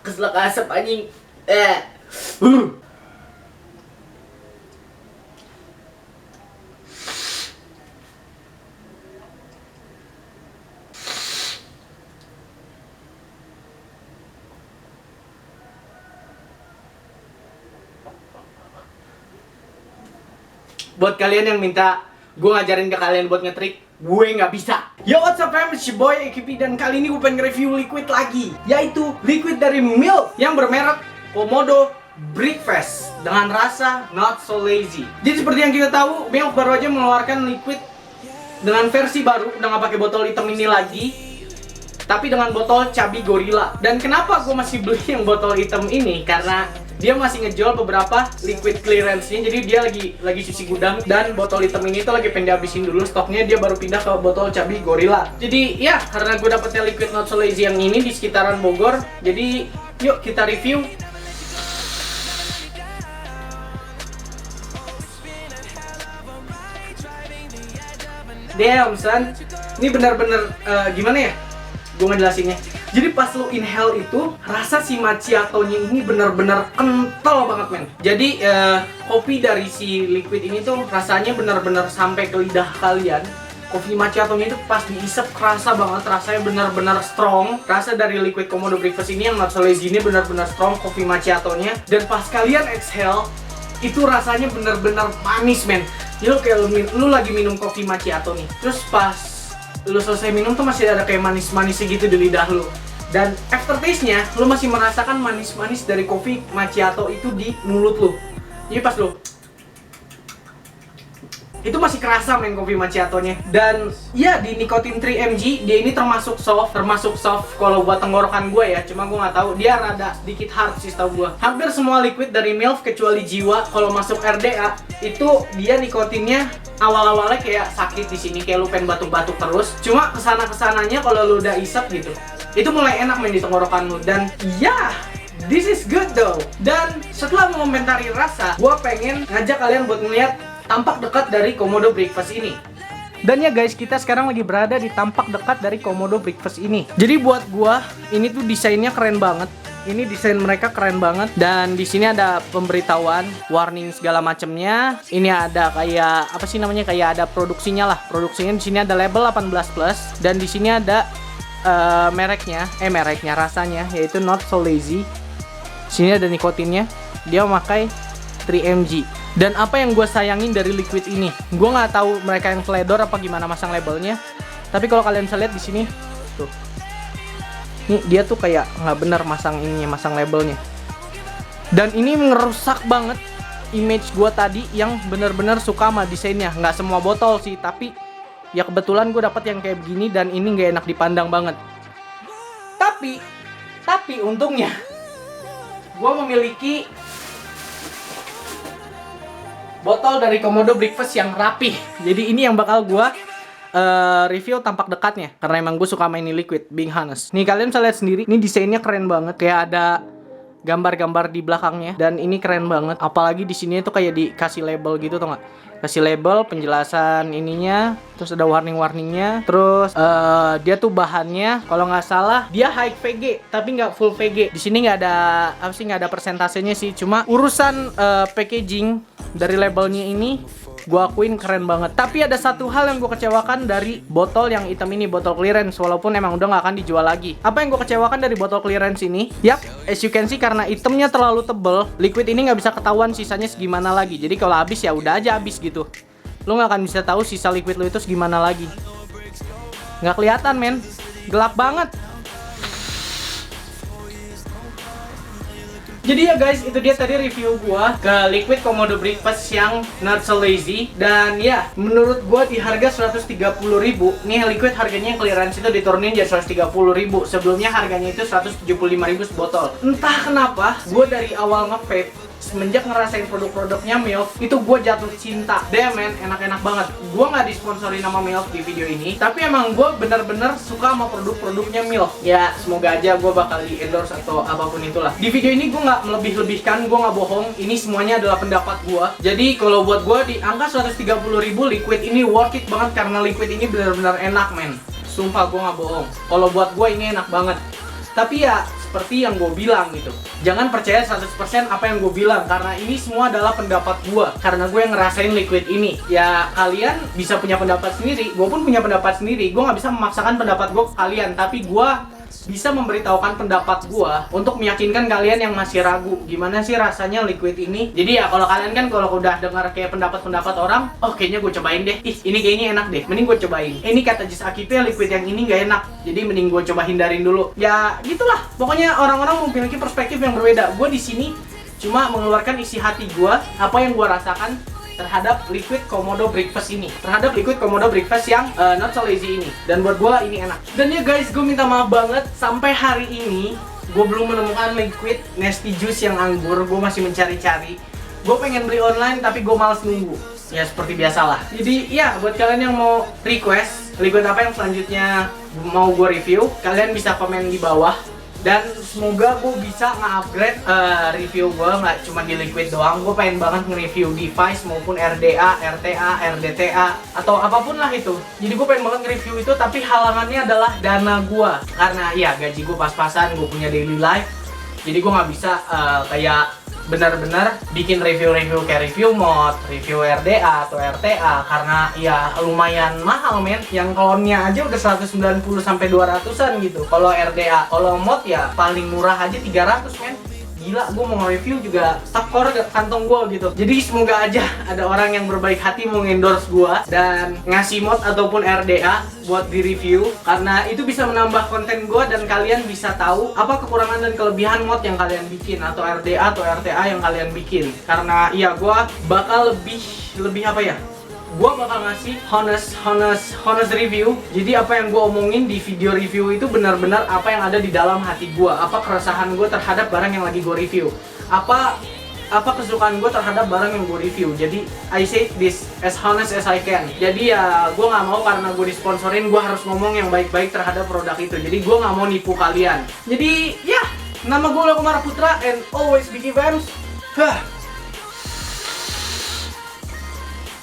Keselak asap anjing. Buat kalian yang minta gue ngajarin ke kalian buat ngetrik, gue nggak bisa. Yo, what's up fam, it's your boy AKP, dan kali ini gue pengen nge-review liquid lagi, yaitu liquid dari Milk yang bermerek Komodo Breakfast dengan rasa Not So Lazy. Jadi seperti yang kita tahu, Milk baru aja mengeluarkan liquid dengan versi baru, udah nggak pakai botol hitam ini lagi, tapi dengan botol Chubby Gorilla. Dan kenapa gue masih beli yang botol hitam ini? Karena dia masih ngejual beberapa liquid clearance-nya. Jadi dia lagi cuci gudang, dan botol hitam ini tuh lagi pengen dihabisin dulu stoknya. Dia baru pindah ke botol Chubby Gorilla. Jadi ya, karena gue dapetnya liquid Not So Lazy yang ini di sekitaran Bogor, jadi yuk kita review. Damn son, ini bener-bener gimana ya gue ngejelasinnya. Jadi pas lo inhale itu, rasa si macchiato-nya ini bener-bener kental banget men. Jadi kopi dari si liquid ini tuh rasanya bener-bener sampai ke lidah kalian. Kopi macchiato-nya itu pas diisep kerasa banget, rasanya bener-bener strong. Rasa dari liquid Komodo Breakfast ini yang Not So Lazy ini bener-bener strong kopi macchiato-nya. Dan pas kalian exhale, itu rasanya bener-bener manis men. Jadi lo kayak lu lagi minum kopi macchiato nih, terus pas lu selesai minum tuh masih ada kayak manis-manisnya gitu di lidah lu. Dan aftertaste-nya lu masih merasakan manis-manis dari kopi macchiato itu di mulut lu. Jadi pas lu itu masih kerasa men kopi macchiato-nya. Dan ya di Nicotine 3mg dia ini termasuk soft kalau buat tenggorokan gue ya. Cuma gue nggak tahu, dia rada sedikit hard sih tau gue. Hampir semua liquid dari Milk kecuali Jiwa kalau masuk RDA itu dia nikotinnya awal-awalnya kayak sakit di sini, kayak lu pengen batuk-batuk terus. Cuma kesana-kesananya kalau lu udah isep gitu, itu mulai enak main di tenggorokan lu. Dan ya, this is good though. Dan setelah mengomentari rasa, gua pengen ngajak kalian buat ngeliat tampak dekat dari Komodo Breakfast ini. Dan ya guys, kita sekarang lagi berada di tampak dekat dari Komodo Breakfast ini. Jadi buat gua, ini tuh desainnya keren banget. Ini desain mereka keren banget, dan di sini ada pemberitahuan, warning segala macamnya. Ini ada kayak apa sih namanya, kayak ada produksinya lah. Produksinya di sini ada label 18+, dan di sini ada mereknya rasanya yaitu Not So Lazy. Sini ada nikotinnya. Dia memakai 3mg. Dan apa yang gue sayangin dari liquid ini, gue nggak tahu mereka yang teledor apa gimana masang labelnya. Tapi kalau kalian bisa lihat di sini, tuh. Nih dia tuh kayak nggak bener masang ininya, masang labelnya. Dan ini ngerusak banget image gue tadi yang bener-bener suka sama desainnya. Nggak semua botol sih, tapi ya kebetulan gue dapet yang kayak begini, dan ini nggak enak dipandang banget. Tapi untungnya gue memiliki botol dari Komodo Breakfast yang rapih. Jadi ini yang bakal gue review tampak dekatnya, karena emang gue suka main ini liquid, being honest. Nih kalian bisa lihat sendiri, ini desainnya keren banget, kayak ada gambar-gambar di belakangnya, dan ini keren banget. Apalagi di sini tuh kayak dikasih label gitu, tau nggak? Kasih label, penjelasan ininya, terus ada warning-warningnya. Terus dia tuh bahannya kalau nggak salah dia high VG, tapi nggak full VG. Di sini nggak ada apa sih, nggak ada persentasenya sih. Cuma urusan packaging dari labelnya ini gue akuin keren banget. Tapi ada satu hal yang gue kecewakan dari botol yang hitam ini, botol clearance, walaupun emang udah gak akan dijual lagi. Apa yang gue kecewakan dari botol clearance ini? Yap, as you can see, karena hitamnya terlalu tebel, liquid ini gak bisa ketahuan sisanya segimana lagi. Jadi kalau habis ya udah aja habis gitu. Lo gak akan bisa tahu sisa liquid lo itu segimana lagi. Gak kelihatan men, gelap banget. Jadi ya guys, itu dia tadi review gua ke liquid Komodo Breakfast yang Not So Lazy. Dan ya, menurut gua di harga 130.000, nih liquid harganya yang clearance itu diturunin jadi 130.000. Sebelumnya harganya itu 175.000 sebotol. Entah kenapa, gua dari awal nge-vape, semenjak ngerasain produk-produknya Milk, itu gue jatuh cinta. Damn man, enak-enak banget. Gue nggak disponsori nama Milk di video ini, tapi emang gue bener-bener suka sama produk-produknya Milk. Ya, semoga aja gue bakal di-endorse atau apapun itulah. Di video ini gue nggak melebih-lebihkan, gue nggak bohong. Ini semuanya adalah pendapat gue. Jadi kalau buat gue di angka 130.000, liquid ini worth it banget karena liquid ini bener-bener enak men. sumpah gue nggak bohong. Kalau buat gue ini enak banget. Tapi ya seperti yang gue bilang gitu, jangan percaya 100% apa yang gue bilang, karena ini semua adalah pendapat gue, karena gue yang ngerasain liquid ini. Ya kalian bisa punya pendapat sendiri, gue pun punya pendapat sendiri. Gue nggak bisa memaksakan pendapat gue ke kalian, tapi gue bisa memberitahukan pendapat gua untuk meyakinkan kalian yang masih ragu gimana sih rasanya liquid ini. Jadi ya kalau kalian kan kalau udah dengar kayak pendapat-pendapat orang, oh kayaknya gue cobain deh, ih ini kayaknya enak deh, mending gue cobain. Ini kata Jis Akipnya liquid yang ini nggak enak, jadi mending gue coba hindarin dulu. Ya gitulah, pokoknya orang-orang memiliki perspektif yang berbeda. Gue di sini cuma mengeluarkan isi hati gue, apa yang gue rasakan terhadap liquid Komodo breakfast ini, terhadap liquid Komodo breakfast yang not so lazy ini. Dan buat gue ini enak. Dan ya guys, gue minta maaf banget sampai hari ini gue belum menemukan liquid nasty juice yang anggur. Gue masih mencari-cari. Gue pengen beli online tapi gue males nunggu. Ya seperti biasalah. Jadi ya buat kalian yang mau request liquid apa yang selanjutnya mau gue review, kalian bisa komen di bawah. Dan semoga gue bisa nge-upgrade review gue, nggak cuma di liquid doang. Gue pengen banget nge-review device maupun RDA, RTA, RDTA, atau apapun lah itu. Jadi gue pengen banget nge-review itu, tapi halangannya adalah dana gue. Karena ya gaji gue pas-pasan, gue punya daily life. Jadi gue nggak bisa kayak benar-benar bikin review-review kayak review mod, review RDA atau RTA, karena ya lumayan mahal men. Yang klonnya aja udah 190 sampai 200-an gitu. Kalau RDA, kalau mod ya paling murah aja 300 men. Gila, gue mau nge-review juga tekor kantong gue gitu. Jadi semoga aja ada orang yang berbaik hati mau endorse gue dan ngasih mod ataupun RDA buat di review, karena itu bisa menambah konten gue dan kalian bisa tahu apa kekurangan dan kelebihan mod yang kalian bikin, atau RDA atau RTA yang kalian bikin. Karena iya, gue bakal lebih apa ya, gue bakal ngasih honest review. Jadi apa yang gue omongin di video review itu benar-benar apa yang ada di dalam hati gue, apa keresahan gue terhadap barang yang lagi gue review, apa kesukaan gue terhadap barang yang gue review. Jadi I say this as honest as I can. Jadi ya gue nggak mau karena gue disponsorin gue harus ngomong yang baik-baik terhadap produk itu. Jadi gue nggak mau nipu kalian. Jadi ya, nama gue Kumara Putra and always be Vams.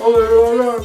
Oh,